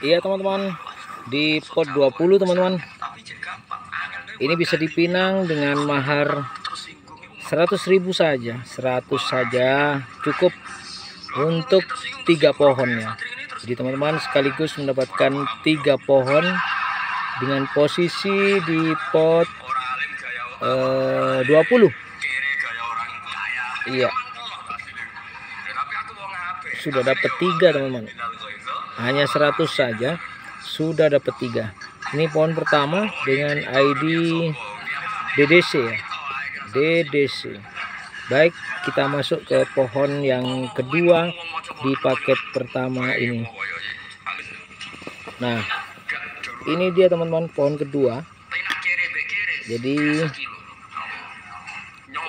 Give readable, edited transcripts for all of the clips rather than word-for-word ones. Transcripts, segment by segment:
Iya teman-teman, di pot 20 teman-teman. Ini bisa dipinang dengan mahar 100.000 saja. 100 saja cukup untuk 3 pohonnya. Jadi teman-teman sekaligus mendapatkan 3 pohon dengan posisi di pot 20. Iya, sudah dapat 3 teman-teman. Hanya 100 saja sudah dapat 3. Ini pohon pertama dengan ID DDC ya, DDC. Baik, kita masuk ke pohon yang kedua di paket pertama ini. Nah, ini dia teman-teman pohon kedua. Jadi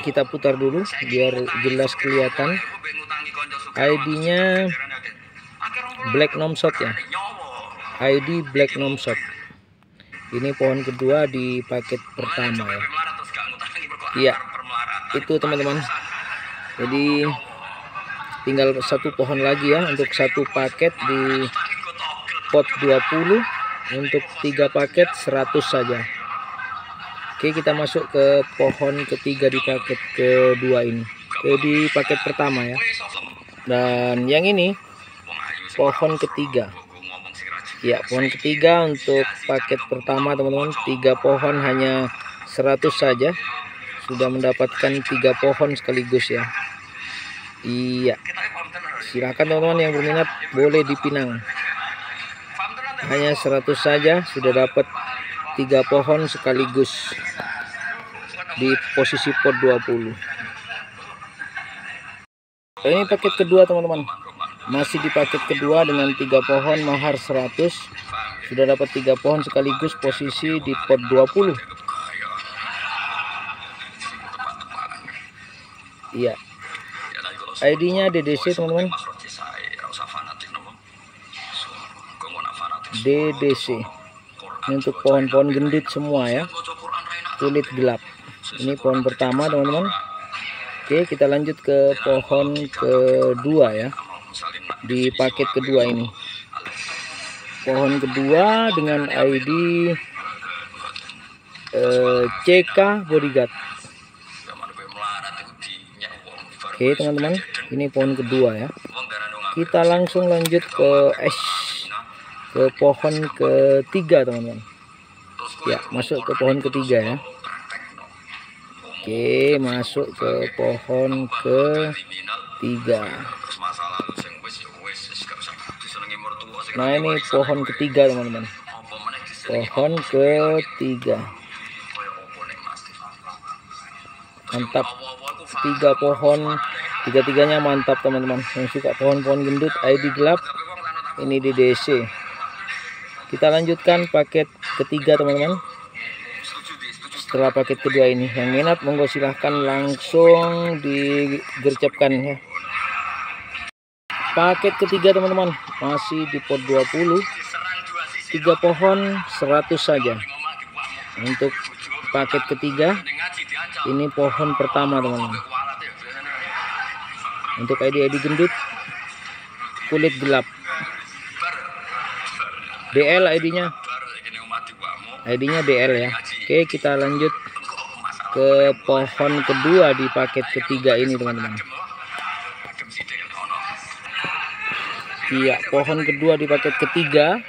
kita putar dulu biar jelas kelihatan. ID-nya Black Nomshot ya, ID Black Nomshot. Ini pohon kedua di paket pertama ya. Iya, itu teman-teman. Jadi tinggal satu pohon lagi ya untuk satu paket di pot 20. Untuk 3 paket 100 saja. Oke, kita masuk ke pohon ketiga di paket kedua ini, di paket pertama ya. Dan yang ini pohon ketiga ya, pohon ketiga untuk paket pertama teman-teman. 3 pohon hanya 100 saja, sudah mendapatkan 3 pohon sekaligus ya. Iya, silahkan teman-teman yang berminat boleh dipinang. Hanya 100 saja sudah dapat 3 pohon sekaligus di posisi pot 20. Ini paket kedua teman-teman, masih di paket kedua dengan 3 pohon mahar 100. Sudah dapat 3 pohon sekaligus posisi di pot 20. Iya, ID-nya DDC teman-teman, DDC. Ini untuk pohon-pohon gendut semua ya, kulit gelap. Ini pohon pertama teman-teman. Oke, kita lanjut ke pohon kedua ya, di paket kedua ini. Pohon kedua dengan ID CK Bodyguard. Oke teman-teman, ini pohon kedua ya. Kita langsung lanjut ke pohon ketiga teman-teman. Ya, masuk ke pohon ketiga ya. Oke, masuk ke pohon ketiga. Nah, ini pohon ketiga teman-teman, pohon ketiga. Mantap, 3 pohon, tiga-tiganya mantap teman-teman. Yang suka pohon-pohon gendut ID gelap, ini DDC. Kita lanjutkan paket ketiga teman-teman. Setelah paket kedua ini, yang minat monggo silahkan langsung digercepkan ya. Paket ketiga teman-teman, masih di pot 20. 3 pohon 100 saja. Untuk paket ketiga, ini pohon pertama teman-teman. Untuk ID gendut, kulit gelap, DL ID-nya. ID-nya DL ya. Oke, kita lanjut ke pohon kedua di paket ketiga ini teman-teman. Iya, pohon kedua di paket ketiga.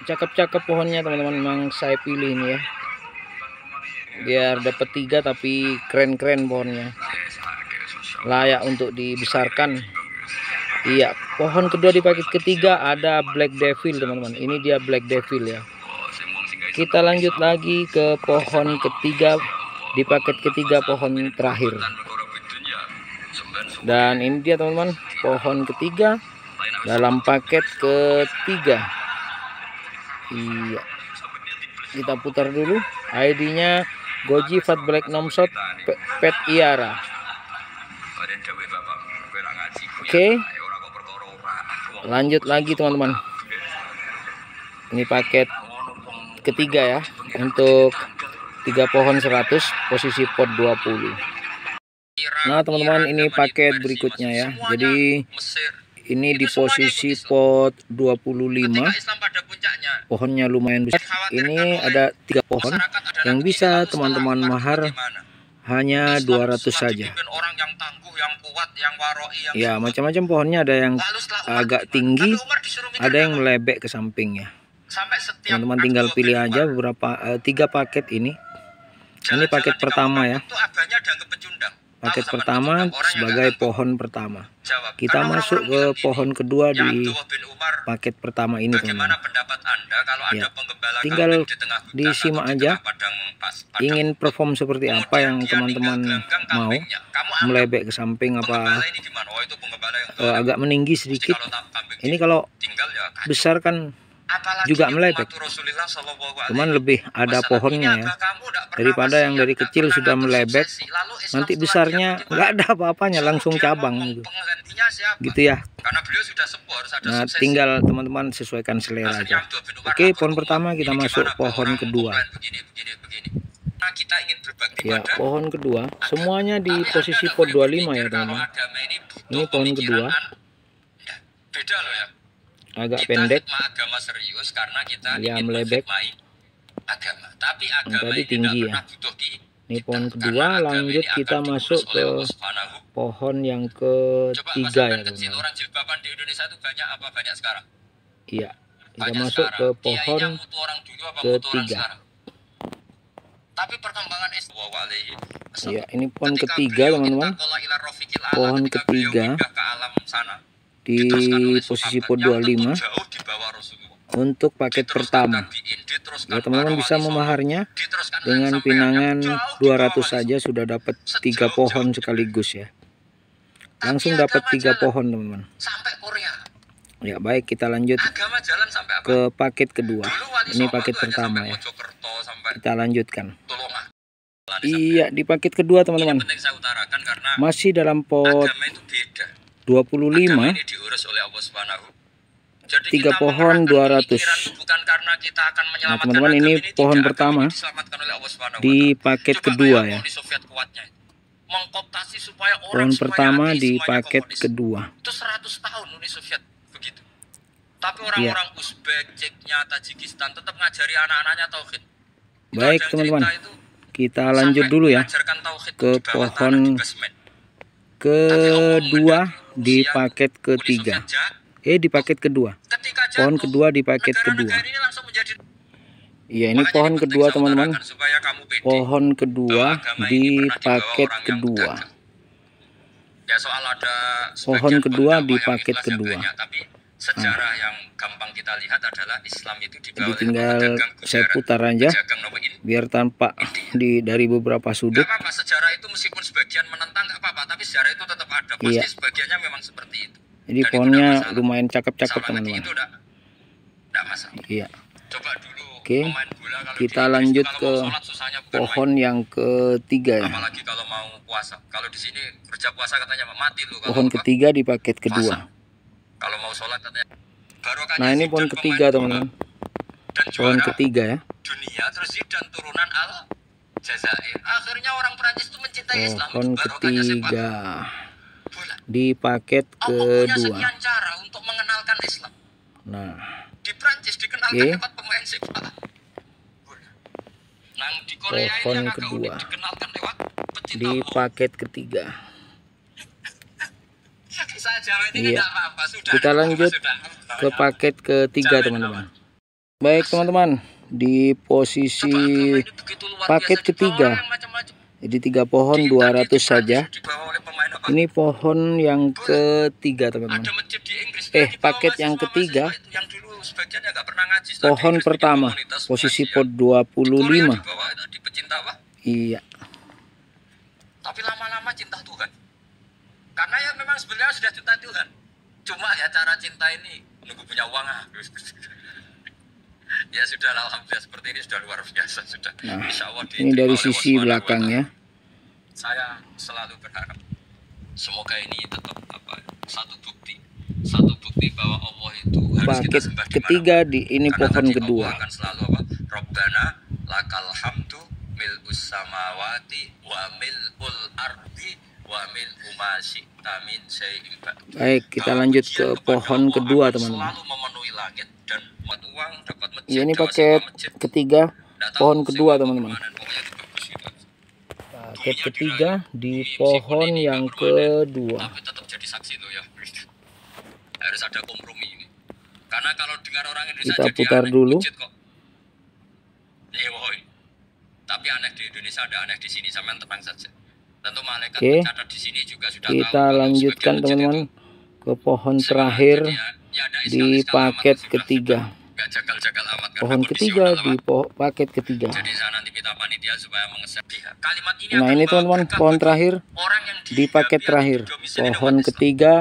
Cakep-cakep pohonnya teman-teman, memang saya pilih ini ya, biar dapat 3 tapi keren-keren pohonnya, layak untuk dibesarkan. Iya, pohon kedua di paket ketiga ada Black Devil teman-teman. Ini dia Black Devil ya. Kita lanjut lagi ke pohon ketiga di paket ketiga, pohon terakhir. Dan ini dia teman-teman, pohon ketiga dalam paket ketiga. Iya, kita putar dulu. ID-nya Goji Fat Black Nomshot Pet Iara. Oke, lanjut lagi teman-teman. Ini paket ketiga ya, untuk 3 pohon 100 posisi pot 20. Nah teman-teman, ini paket berikutnya ya. Jadi Ini di posisi pot 25. Pohonnya lumayan besar. Ini ada 3 pohon yang bisa teman-teman mahar hanya 200 saja. Ya, macam-macam pohonnya, ada yang agak tinggi, ada yang melebek ke sampingnya. Teman-teman tinggal pilih aja beberapa 3 paket ini. Ini paket pertama ya. Paket pertama sebagai pohon pertama. Kita masuk ke pohon kedua di paket pertama ini, teman-teman. Ya, tinggal disimak aja. Ingin perform seperti apa yang teman-teman mau, melebek ke samping apa agak meninggi sedikit. Ini kalau besar kan juga melebek, cuman lebih ada pohonnya ya, daripada yang dari kecil sudah melebek nanti besarnya nggak ada apa-apanya, langsung cabang gitu ya. Nah, tinggal teman-teman sesuaikan selera aja. Oke, pohon pertama kita masuk pohon kedua. Ya, pohon kedua semuanya di posisi pot 25 ya teman-teman. Ini pohon kedua agak pendek, ya melebek, yang tadi tinggi ya. Ini pohon kedua, lanjut kita masuk ke pohon yang ketiga ya teman-teman. Iya, kita masuk ke pohon ketiga. Ya, ini pohon ketiga teman-teman. Pohon ketiga di posisi pot 25 untuk paket pertama. Ya, teman-teman bisa memaharnya dengan pinangan 200 saja sudah dapat 3 pohon sekaligus ya. Langsung dapat 3 pohon teman-teman. Ya, baik, kita lanjut ke paket kedua. Ini paket pertama ya. Kita lanjutkan. Iya, di paket kedua teman-teman. Masih dalam pot 25, 3 pohon 200. Nah teman-teman, ini pohon pertama di paket kedua ya. Pohon pertama di paket kedua. Ya. Baik teman-teman, kita lanjut dulu ya ke pohon kedua di paket ketiga. Di paket kedua. Pohon kedua di paket kedua. Iya, ini pohon kedua teman-teman. Pohon kedua di paket kedua. Pohon kedua di paket kedua. Sejarah yang gampang kita lihat adalah Islam itu jadi tinggal saya putar aja biar tampak dari beberapa sudut. Apa, sejarah itu meskipun sebagian menentang nggak apa-apa, tapi sejarah itu tetap ada. Pasti iya. Sebagiannya memang seperti itu. Jadi pohonnya lumayan cakep-cakep teman-teman. Iya. Coba dulu. Oke, kita lanjut ke pohon yang ketiga ya. Apalagi kalau mau puasa. Kalau di sini kerja puasa katanya mati lu. Pohon ketiga di paket kedua. Kalau mau sholat katanya. Nah, ini pohon ketiga teman-teman. Pohon ketiga ya. Dunia terus dan turunan al Jazair. Akhirnya orang Prancis itu mencintai Islam. Pohon ketiga di paket kedua. Sekian cara untuk mengenalkan Islam. Nah, di Prancis dikenalkan lewat pemain sepak bola. Nah, di Korea pohon ini kedua dikenalkan lewat di paket ketiga. Iya. Kita lanjut ke paket ketiga teman-teman. Baik teman-teman, di posisi paket ketiga, jadi 3 pohon 200 saja. Ini pohon yang ketiga teman-teman. Paket yang ketiga, pohon pertama, posisi pot 25. Iya. Tapi lama-lama cinta Tuhan. Karena ya memang sebenarnya sudah cinta Tuhan. Cuma ya cara cinta ini nunggu punya uang. Ya sudah, alhamdulillah seperti ini sudah luar biasa sudah. Nah, ini dari sisi belakangnya. Saya selalu berharap semoga ini tetap satu bukti bahwa Allah itu harus kita sembah ketiga di ini pohon kedua. Allah akan selalu Rabbana lakal hamdu mil'us samawati wa mil'ul ardi wa min umasi tamin syai'in. Baik, kita lanjut ke pohon kedua teman-teman. Selalu memenuhi langit dan dapat uang, dapat masjid. Ya, ini paket ketiga, pohon kedua teman-teman. Paket ketiga di pohon yang kedua. Tapi tetap jadi saksi tuh ya. Harus ada kompromi ini. Karena kalau dengar orang Indonesia Kita jadi putar aneh, dulu. buncit kok. Iya, woy. Tapi aneh di Indonesia ada aneh di sini, sampean tenang saja. Tentu malaikat Oke. mencatat di sini juga sudah Kita tahu. lanjutkan teman-teman ke pohon terakhir di paket ketiga. Gak jagal-jagal amat karena Pohon ketiga kondisional, di paket ketiga. Jadi saya nanti minta panitia supaya mengeset kalimat ini. Nah, akan ini teman-teman memberkati pohon terakhir orang yang di paket terakhir. domisili Pohon umat Islam. ketiga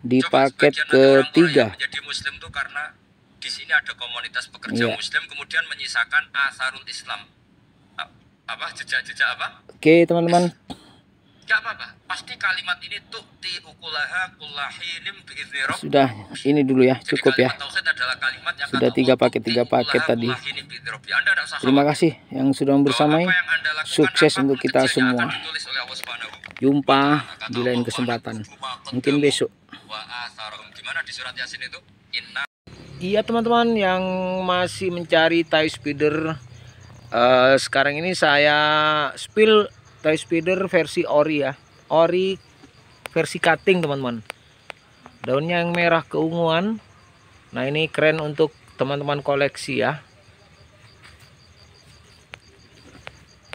di Coba paket sebagian ada orang-orang ketiga. yang menjadi muslim tuh karena di sini ada komunitas pekerja Iya. muslim kemudian menyisakan asarul Islam. Apa jejak-jejak apa? Oke teman-teman, Gak apa-apa. Pasti kalimat ini tu'ti ukulaha kullahilim bi'izni rabb. sudah ini dulu ya, Jadi cukup ya. kalimat tauhid adalah kalimat yang Sudah kata tiga Allah, paket, tu'ti tiga paket ukulaha tadi. kullahilim bi'izni rabb. Anda tidak usah Terima khawatir. kasih yang sudah membersamai. Bahwa apa yang Anda lakukan, Sukses apapun untuk kita kecilnya semua. akan ditulis oleh Allah Subhanahu. Jumpa Kata di lain Allah, kesempatan. "Wa Mungkin besok. wa atharahum." Di mana di surat Yasin itu? Inna. Iya teman-teman yang masih mencari tie speeder, sekarang ini saya spill tie speeder versi ori ya, ori versi cutting teman-teman. Daunnya yang merah keunguan. Nah ini keren untuk teman-teman koleksi ya.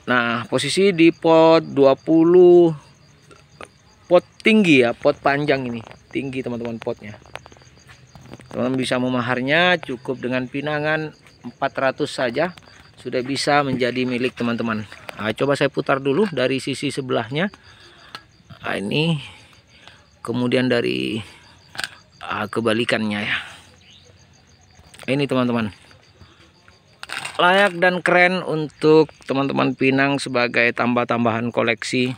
Nah posisi di pot 20, pot tinggi ya, pot panjang ini tinggi teman-teman potnya. Teman-teman bisa memaharnya cukup dengan pinangan 400 saja sudah bisa menjadi milik teman-teman. Nah, coba saya putar dulu dari sisi sebelahnya. Nah, ini kemudian dari kebalikannya ya. Ini teman-teman, layak dan keren untuk teman-teman pinang sebagai tambah-tambahan koleksi.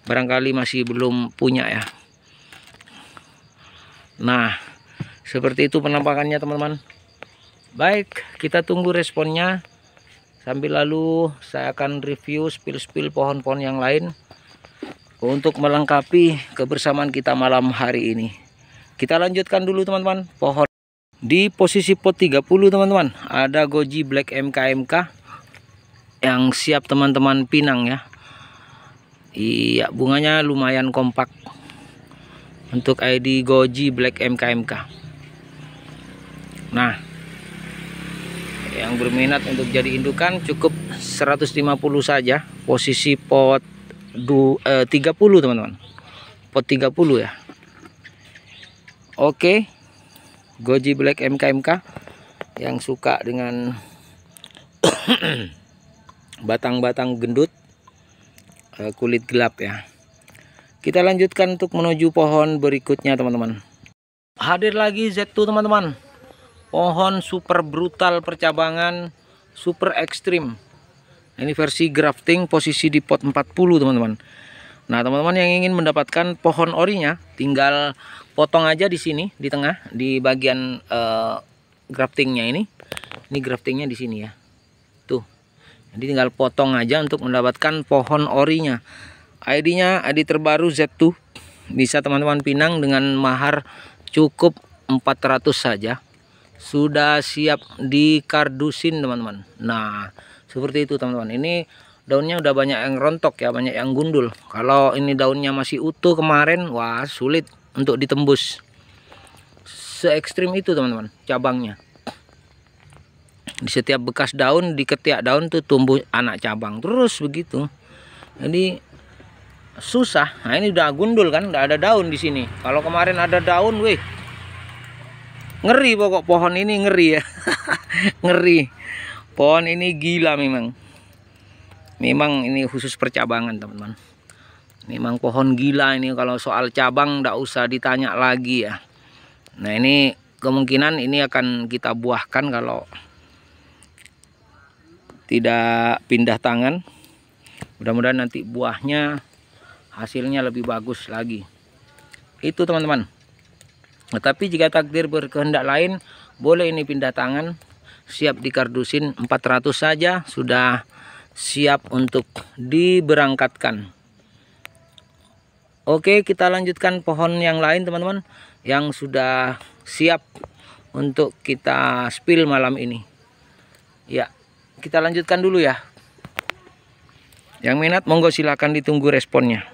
Barangkali masih belum punya ya. Nah seperti itu penampakannya teman-teman. Baik, kita tunggu responnya. Sambil lalu saya akan review spill-spill pohon-pohon yang lain untuk melengkapi kebersamaan kita malam hari ini. Kita lanjutkan dulu teman-teman. Pohon di posisi pot 30 teman-teman, ada Goji Black MKMK yang siap teman-teman pinang ya. Iya, bunganya lumayan kompak untuk ID Goji Black MKMK. Nah, yang berminat untuk jadi indukan cukup 150 saja. Posisi pot 30 teman-teman, pot 30 ya. Oke, Goji Black MKMK yang suka dengan batang-batang gendut, kulit gelap ya. Kita lanjutkan untuk menuju pohon berikutnya teman-teman. Hadir lagi Z2 teman-teman, pohon super brutal percabangan, super ekstrim. Ini versi grafting, posisi di pot 40 teman-teman. Nah teman-teman yang ingin mendapatkan pohon orinya, tinggal potong aja di sini di tengah, di bagian graftingnya ini. Ini graftingnya di sini ya, tuh. Jadi tinggal potong aja untuk mendapatkan pohon orinya. ID-nya ID terbaru Z2. Bisa teman-teman pinang dengan mahar cukup 400 saja. Sudah siap dikardusin teman-teman. Nah seperti itu teman-teman. Ini daunnya udah banyak yang rontok ya, banyak yang gundul. Kalau ini daunnya masih utuh kemarin, wah sulit untuk ditembus. Se ekstrim itu teman-teman cabangnya. Di setiap bekas daun, di ketiak daun tuh tumbuh anak cabang terus begitu. Jadi susah. Nah ini udah gundul kan, udah ada daun di sini. Kalau kemarin ada daun, weh, ngeri pokok pohon ini, ngeri ya. Ngeri. Pohon ini gila memang. Memang ini khusus percabangan teman-teman. Memang pohon gila ini, kalau soal cabang nggak usah ditanya lagi ya. Nah ini kemungkinan ini akan kita buahkan kalau tidak pindah tangan. Mudah-mudahan nanti buahnya hasilnya lebih bagus lagi. Itu teman-teman. Tetapi jika takdir berkehendak lain, boleh ini pindah tangan. Siap dikardusin 400 saja, sudah siap untuk diberangkatkan. Oke, kita lanjutkan pohon yang lain teman-teman, yang sudah siap untuk kita spill malam ini. Ya, kita lanjutkan dulu ya. Yang minat monggo silakan ditunggu responnya.